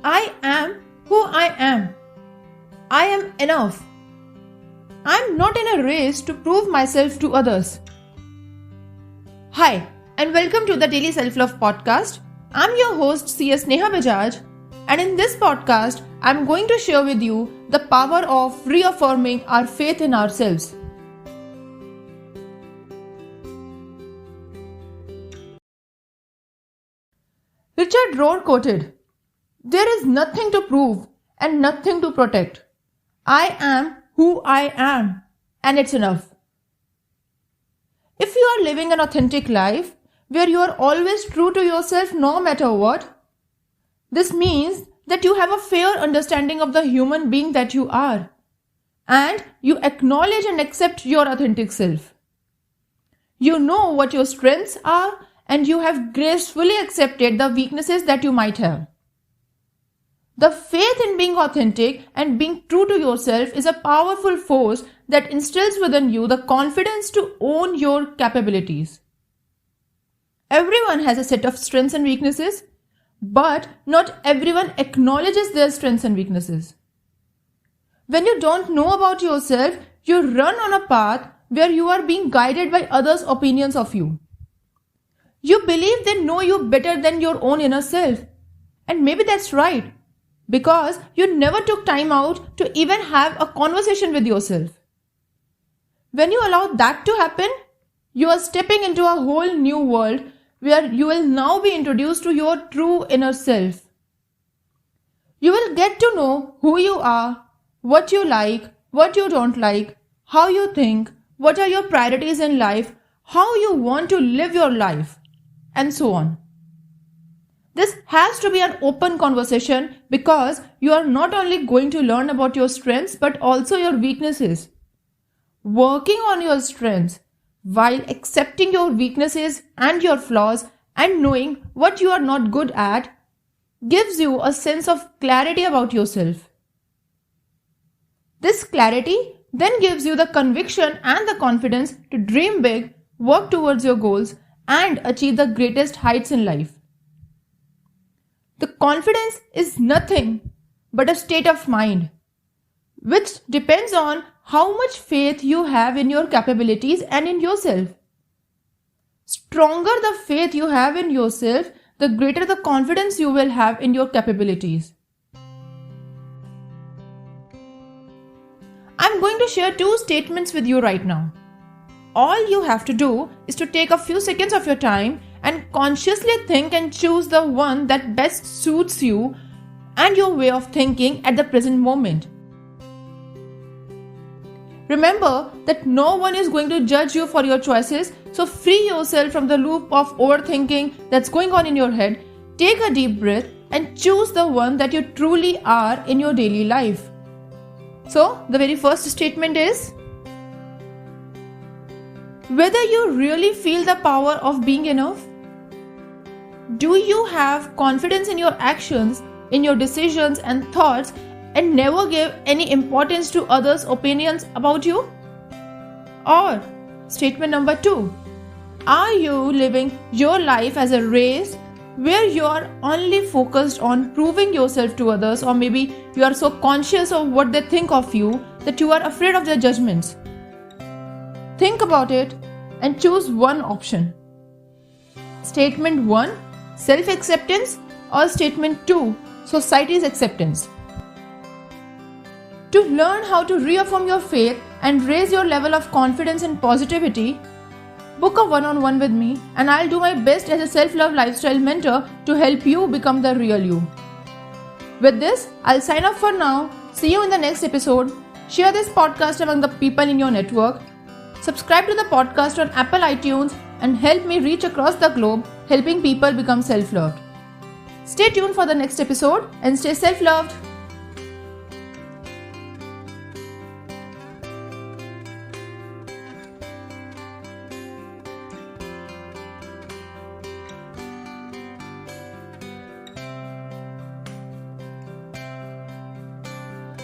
I am who I am. I am enough. I am not in a race to prove myself to others. Hi, and welcome to the Daily Self-Love Podcast. I'm your host CS Neha Bajaj, and in this podcast, I'm going to share with you the power of reaffirming our faith in ourselves. Richard Rohr quoted, "There is nothing to prove and nothing to protect. I am who I am, and it's enough." If you are living an authentic life where you are always true to yourself no matter what, this means that you have a fair understanding of the human being that you are, and you acknowledge and accept your authentic self. You know what your strengths are, and you have gracefully accepted the weaknesses that you might have. The faith in being authentic and being true to yourself is a powerful force that instills within you the confidence to own your capabilities. Everyone has a set of strengths and weaknesses, but not everyone acknowledges their strengths and weaknesses. When you don't know about yourself, you run on a path where you are being guided by others' opinions of you. You believe they know you better than your own inner self. And maybe that's right, because you never took time out to even have a conversation with yourself. When you allow that to happen, you are stepping into a whole new world where you will now be introduced to your true inner self. You will get to know who you are, what you like, what you don't like, how you think, what are your priorities in life, how you want to live your life, and so on. This has to be an open conversation because you are not only going to learn about your strengths but also your weaknesses. Working on your strengths while accepting your weaknesses and your flaws and knowing what you are not good at gives you a sense of clarity about yourself. This clarity then gives you the conviction and the confidence to dream big, work towards your goals, and achieve the greatest heights in life. The confidence is nothing but a state of mind, which depends on how much faith you have in your capabilities and in yourself. Stronger the faith you have in yourself, the greater the confidence you will have in your capabilities. I'm going to share 2 statements with you right now. All you have to do is to take a few seconds of your time and consciously think and choose the one that best suits you and your way of thinking at the present moment. Remember that no one is going to judge you for your choices, so free yourself from the loop of overthinking that's going on in your head. Take a deep breath and choose the one that you truly are in your daily life. So, the very first statement is, whether you really feel the power of being enough? Do you have confidence in your actions, in your decisions and thoughts, and never give any importance to others' opinions about you? Or, statement number 2, are you living your life as a race where you are only focused on proving yourself to others, or maybe you are so conscious of what they think of you that you are afraid of their judgments? Think about it and choose one option. Statement 1, self-acceptance, or statement 2, society's acceptance. To learn how to reaffirm your faith and raise your level of confidence and positivity, book a one-on-one with me and I'll do my best as a self-love lifestyle mentor to help you become the real you. With this, I'll sign off for now. See you in the next episode. Share this podcast among the people in your network. Subscribe to the podcast on Apple iTunes and help me reach across the globe, helping people become self-loved. Stay tuned for the next episode and stay self-loved.